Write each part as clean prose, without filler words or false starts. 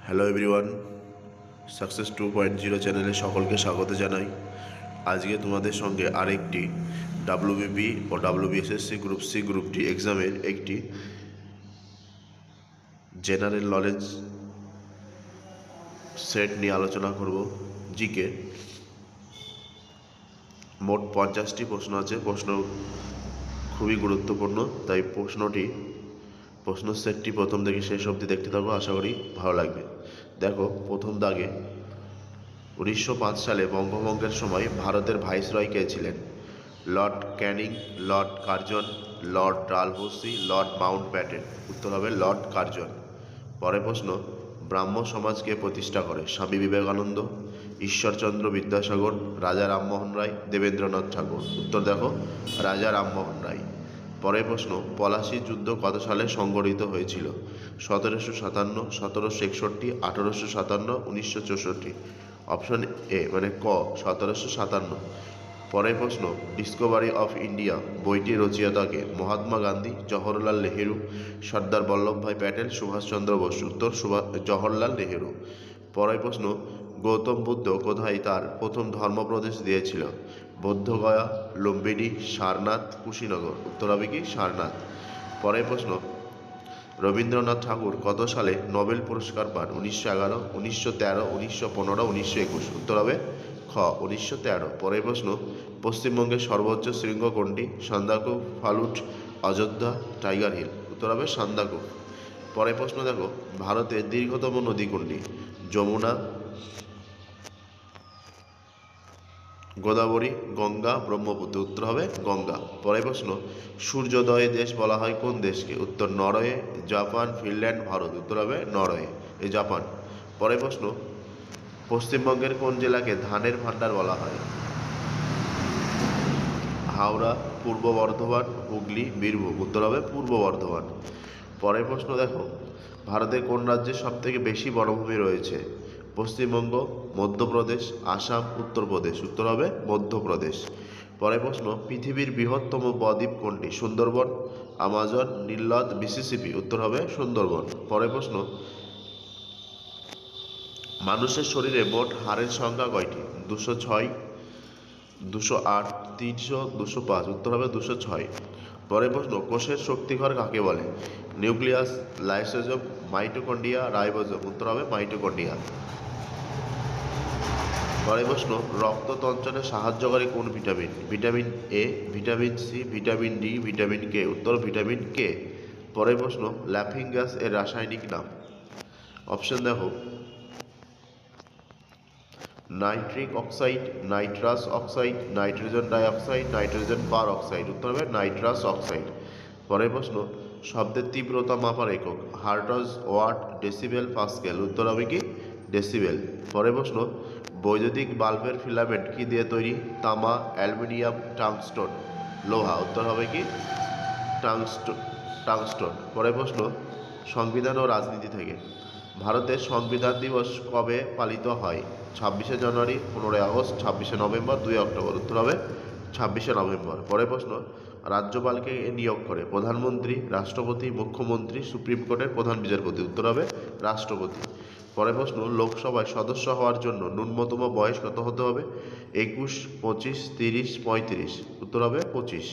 Hello everyone, success 2.0 চ্যানেলে সকলকে স্বাগত জানাই। আজকে তোমাদের সঙ্গে আরেকটি ডাব্লিউবিপি ও WBSSC group C group D এক্সামের একটি জেনারেল নলেজ সেট নিয়ে আলোচনা করব। জিকে মোট 50টি প্রশ্ন আছে। প্রশ্ন খুবই গুরুত্বপূর্ণ, তাই প্রশ্ন সেটটি প্রথম থেকে শেষ অবধি দেখতে থাকো, আশা করি ভালো লাগবে। দেখো, প্রথম দাগে 1905 সালে বঙ্গভঙ্গের সময় ভারতের ভাইসরয় কে ছিলেন? Lord Canning, Lord Curzon, Lord Dalhousie, Lord Mountbatten. উত্তর হবে লর্ড কার্জন। পরের প্রশ্ন, ব্রাহ্ম সমাজকে প্রতিষ্ঠা করে? স্বামী বিবেকানন্দ, ঈশ্বরচন্দ্র বিদ্যাসাগর, রাজা রামমোহন রায়, দেবেন্দ্রনাথ ঠাকুর। উত্তর দেখো রাজা রামমোহন রায়। পরের প্রশ্ন, পলাশী যুদ্ধ কত সালে সংঘটিত হয়েছিল? 1757, 1761, 1857, 1964। অপশন এ মানে ক 1757। পরের প্রশ্ন, ডিসকভারি অফ ইন্ডিয়া বইটির রচয়িতাকে? মহাত্মা গান্ধী, জওহরলাল নেহেরু, সর্দার বল্লভভাই প্যাটেল, সুভাষচন্দ্র বসু। উত্তর জওহরলাল নেহেরু। পরের প্রশ্ন, গৌতম বুদ্ধ কোথায় তার প্রথম ধর্মপ্রদেশ দিয়েছিল? বৌদ্ধগয়া, লুম্বিনী, সারনাথ, কুশীনগর। উত্তর হবে কি সারনাথ। পরের প্রশ্ন, রবীন্দ্রনাথ ঠাকুর কত সালে নোবেল পুরস্কার পান? 1911, 1913, 1915, 1921। উত্তর হবে খ 1913। পরের প্রশ্ন, পশ্চিমবঙ্গের সর্বোচ্চ শৃঙ্গ কোনটি? Sandakphu, Phalut, Ayodhya, Tiger Hill. উত্তর হবে সান্দাকফু। পরের প্রশ্ন দেখো, ভারতের দীর্ঘতম নদী কোনটি? যমুনা, গোদাবরী, গঙ্গা, ব্রহ্মপুত্র। উত্তর হবে গঙ্গা। পরের প্রশ্ন, সূর্যোদয় দেশ বলা হয় কোন দেশকে? উত্তর নরওয়ে, জাপান, ফিনল্যান্ড, ভারত। উত্তর হবে নরওয়ে, জাপান। পরের প্রশ্ন, পশ্চিমবঙ্গের কোন জেলাকে ধানের ভাণ্ডার বলা হয়? হাওড়া, পূর্ব বর্ধমান, হুগলি, বীরভূম। উত্তর হবে পূর্ব বর্ধমান। পরের প্রশ্ন দেখো, ভারতের কোন রাজ্যে সবথেকে বেশি বনভূমি রয়েছে? পশ্চিমবঙ্গ, মধ্যপ্রদেশ, আসাম, উত্তরপ্রদেশ। উত্তর হবে মধ্যপ্রদেশ। পরের প্রশ্ন, পৃথিবীর বৃহত্তম বদ্বীপ কোনটি? সুন্দরবন, আমাজন, নীলনদ, মিসিসিপি। উত্তর হবে সুন্দরবন। পরের প্রশ্ন, মানুষের শরীরে মোট হাড়ের সংখ্যা কয়টি? 206, 208, 300, 205। উত্তর হবে 206। পরের প্রশ্ন, কোষের শক্তিঘর কাকে বলে? Nucleus, lysosome, mitochondria, ribosome. উত্তর হবে মাইটোকন্ড্রিয়া। পরের প্রশ্ন, রক্ত তঞ্চনে সাহায্যকারী কোন vitamin? Vitamin A, vitamin C, vitamin D, vitamin K. উত্তর ভিটামিন কে। পরের প্রশ্ন, ল্যাফিং গ্যাস এর রাসায়নিক নাম? অপশন দেখো, nitric oxide, nitrous oxide, nitrogen dioxide, nitrogen peroxide. উত্তর হবে নাইট্রাস অক্সাইড। পরের প্রশ্ন, শব্দের তীব্রতা মাপার একক? Hertz, watt, decibel, pascal. উত্তর হবে কি ডেসিবেল। পরের প্রশ্ন, বৈদ্যুতিক বাল্বের ফিলামেন্ট কি দিয়ে তৈরি? তামা, অ্যালুমিনিয়াম, টাংস্টন, লোহা। উত্তর হবে কি টাংস্টন। পরের প্রশ্ন, সংবিধান ও রাজনীতি থেকে, ভারতের সংবিধান দিবস কবে পালিত হয়? 26শে জানুয়ারি, 15ই আগস্ট, 26শে নভেম্বর, 2 অক্টোবর। উত্তর হবে 26শে নভেম্বর। পরের প্রশ্ন, রাজ্যপালকে নিয়োগ করে? প্রধানমন্ত্রী, রাষ্ট্রপতি, মুখ্যমন্ত্রী, সুপ্রিম কোর্টের প্রধান বিচারপতি। উত্তর হবে রাষ্ট্রপতি। পরের প্রশ্ন, লোকসভায় সদস্য হওয়ার জন্য ন্যূনতম বয়স কত হতে হবে? 21, 25, 30, 35। উত্তর হবে 25।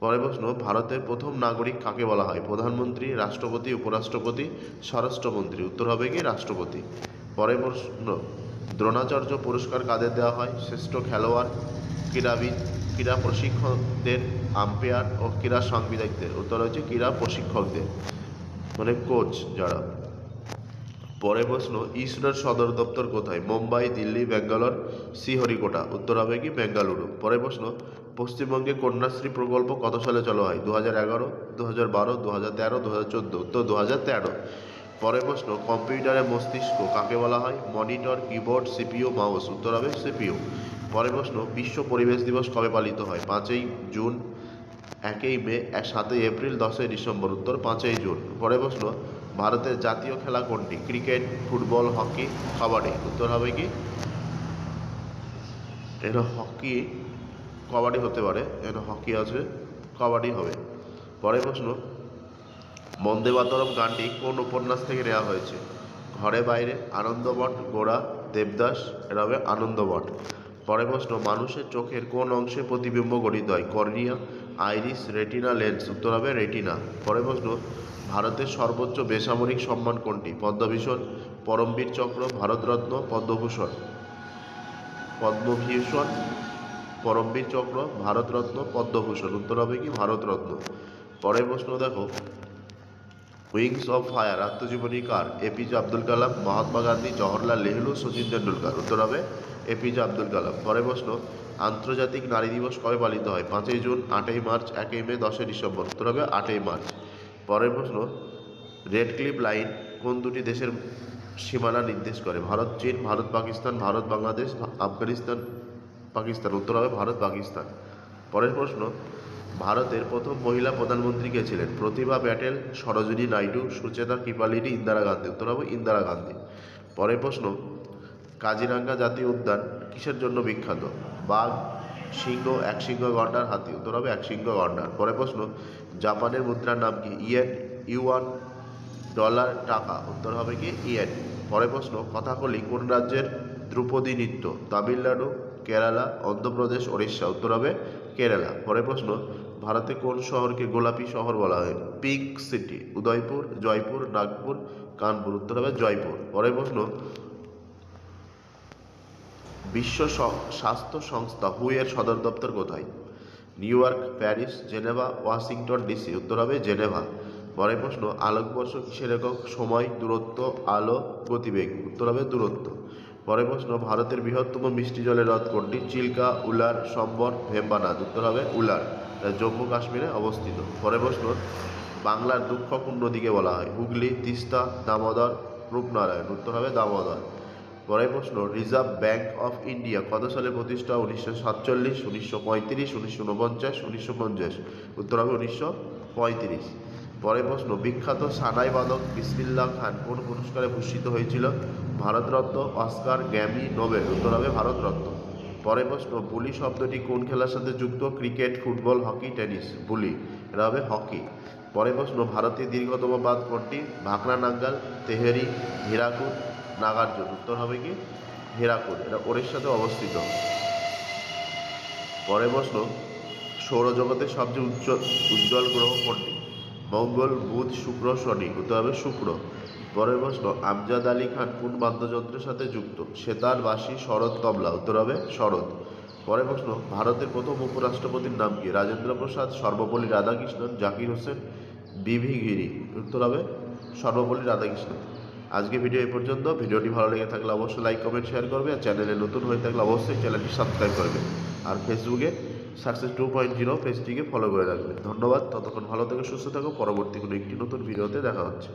পরের প্রশ্ন, ভারতের প্রথম নাগরিক কাকে বলা হয়? প্রধানমন্ত্রী, রাষ্ট্রপতি, উপরাষ্ট্রপতি, স্বরাষ্ট্রমন্ত্রী। উত্তর হবে কি রাষ্ট্রপতি। পরের প্রশ্ন, দ্রোণাচার্য পুরস্কার কাদের দেওয়া হয়? শ্রেষ্ঠ খেলোয়াড়, ক্রীড়াবিদ, ক্রীড়া প্রশিক্ষকদের, আম্পায়ার ও ক্রীড়া সাংবাদিকদের। উত্তর হচ্ছে ক্রীড়া প্রশিক্ষকদের, মানে কোচ যারা। পরের প্রশ্ন, ইসরোর সদর দপ্তর কোথায়? মুম্বাই, দিল্লি, ব্যাঙ্গালোর, শ্রীহরিকোটা। উত্তর হবে কি বেঙ্গালুরু। পরের প্রশ্ন, পশ্চিমবঙ্গে কন্যাশ্রী প্রকল্প কত সালে চালু হয়? 2011, 2012, 2013, 2014। উত্তর 2013। পরের প্রশ্ন, কম্পিউটারের মস্তিষ্ক কাকে বলা হয়? Monitor, keyboard, CPU, mouse. উত্তর হবে সিপিইউ। পরের প্রশ্ন, বিশ্ব পরিবেশ দিবস কবে পালিত হয়? 5ই জুন, 1ই মে, 7ই এপ্রিল, 10ই ডিসেম্বর। উত্তর 5ই জুন। পরের প্রশ্ন, ভারতের জাতীয় খেলা কোনটি? Cricket, football, hockey, kabaddi. উত্তর হবে কি এটা হকি, কবাডি হতে পারে, এটা হকি আছে, কাবাডি হবে। পরের প্রশ্ন, বন্দে মাতরম গানটি কোন উপন্যাস থেকে নেওয়া হয়েছে? ঘরে বাইরে, আনন্দমঠ, গোড়া, দেবদাস, এটা হবে আনন্দমঠ। পরের প্রশ্ন, মানুষের চোখের কোন অংশে প্রতিবিম্ব গঠিত হয়? Cornea, iris, retina, lens. উত্তর হবে রেটিনা। পরের প্রশ্ন, ভারতের সর্বোচ্চ বেসামরিক সম্মান কোনটি? পদ্মভূষণ, পরমবীর চক্র, ভারতরত্ন, পদ্মভূষণ। পদ্মভূষণ, পরমবীর চক্র, ভারতরত্ন, পদ্মভূষণ। উত্তর হবে কি ভারতরত্ন। পরের প্রশ্ন দেখো, উইংস অফ ফায়ার আত্মজীবনী কার? এপিজে আব্দুল কালাম, মহাত্মা গান্ধী, জওহরলাল নেহরু, সচিন তেন্ডুলকর। উত্তর হবে এপিজে আব্দুল কালাম। পরের প্রশ্ন, আন্তর্জাতিক নারী দিবস কবে পালিত হয়? 5ই জুন, 8ই মার্চ, 1ই মে, 10ই ডিসেম্বর। উত্তর হবে 8ই মার্চ। পরের প্রশ্ন, রেড ক্লিফ লাইন কোন দুটি দেশের সীমানা নির্দেশ করে? ভারত চীন, ভারত পাকিস্তান, ভারত বাংলাদেশ, আফগানিস্তান পাকিস্তান। উত্তর হবে ভারত পাকিস্তান। পরের প্রশ্ন, ভারতের প্রথম মহিলা প্রধানমন্ত্রী কে ছিলেন? প্রতিভা প্যাটেল, সরোজিনী নাইডু, সুচেতা কৃপালিনী, ইন্দিরা গান্ধী। উত্তর হবে ইন্দিরা গান্ধী। পরের প্রশ্ন, কাজিরাঙ্গা জাতীয় উদ্যান কিসের জন্য বিখ্যাত? বাঘ, সিংহ, একশৃঙ্গ গন্ডার, হাতি। উত্তর হবে একশৃঙ্গ গন্ডার। পরের প্রশ্ন, জাপানের মুদ্রার নাম কি? ইয়েন, ইউয়ান, ডলার, টাকা। উত্তর হবে কি ইয়েন। পরের প্রশ্ন, কথাকলি কোন রাজ্যের ধ্রুপদী নৃত্য? তামিলনাড়ু, কেরালা, অন্ধ্রপ্রদেশ, ওড়িশা। উত্তর হবে কেরালা। পরের প্রশ্ন, ভারতে কোন শহরকে গোলাপি শহর বলা হয়? Pink city. উদয়পুর, জয়পুর, নাগপুর, কানপুর। উত্তর হবে জয়পুর। পরের প্রশ্ন, বিশ্ব স্বাস্থ্য সংস্থা হু এর সদর দপ্তর কোথায়? New York, Paris, Geneva, Washington DC. উত্তর হবে জেনেভা। পরের প্রশ্ন, আলোকবর্ষ কিসের একক? সময়, দূরত্ব, আলো, গতিবেগ। উত্তর হবে দূরত্ব। পরের প্রশ্ন, ভারতের বৃহত্তম মিষ্টি জলের হ্রদ কোনটি? চিল্কা, উলার, সম্বর, ভেম্বানাদ। উত্তর হবে উলার, জম্মু কাশ্মীরে অবস্থিত। পরের প্রশ্ন, বাংলার দুঃখ কোন নদীকে বলা হয়? হুগলি, তিস্তা, দামোদর, রূপনারায়ণ। উত্তর হবে দামোদর। পরের প্রশ্ন, রিজার্ভ ব্যাঙ্ক অফ ইন্ডিয়া কত সালে প্রতিষ্ঠা? 1947, 1935, 1949, 1950। উত্তর হবে 1935। পরের প্রশ্ন, বিখ্যাত সানাই বাদক বিসমিল্লাহ খান কোন পুরস্কারে ভূষিত হয়েছিল? Bharat Ratna, Oscar, Grammy, Nobel. উত্তর হবে ভারতরত্ন। পরের প্রশ্ন, বুলি শব্দটি কোন খেলার সাথে যুক্ত? Cricket, football, hockey, tennis. Bully, এটা হবে হকি। পরের প্রশ্ন, ভারতের দীর্ঘতম বাঁধ কোনটি? ভাকরা নাঙ্গাল, তেহেরি, হীরাকুদ, নাগার্জুন। উত্তর হবে কি হীরাকুদ, এটা ওড়িশাতে অবস্থিত। পরের প্রশ্ন, সৌরজগতের সবচেয়ে উজ্জ্বল গ্রহ কোনটি? মঙ্গল, বুধ, শুক্র, শনি। উত্তর হবে শুক্র। পরের প্রশ্ন, আমজাদ আলী খান কোন বাদ্যযন্ত্রের সাথে যুক্ত? সেতার, বাঁশি, শরৎ, তবলা। উত্তর হবে শরৎ। পরের প্রশ্ন, ভারতের প্রথম উপরাষ্ট্রপতির নাম কি? রাজেন্দ্র প্রসাদ, সর্বপল্লী রাধাকৃষ্ণন, জাকির হোসেন, বিভি গিরি। উত্তর হবে সর্বপল্লী রাধাকৃষ্ণন। আজকে ভিডিও এই পর্যন্ত। ভিডিওটি ভালো লেগে থাকলে অবশ্যই লাইক, কমেন্ট, শেয়ার করবে। আর চ্যানেলে নতুন হয়ে থাকলে অবশ্যই চ্যানেলটি সাবস্ক্রাইব করবে। আর ফেসবুকে সাকসেস 2.0 পেজটিকে ফলো করে রাখবে। ধন্যবাদ। ততক্ষণ ভালো থেকো, সুস্থ থাকো। পরবর্তী কোনো একটি নতুন ভিডিওতে দেখা হচ্ছে।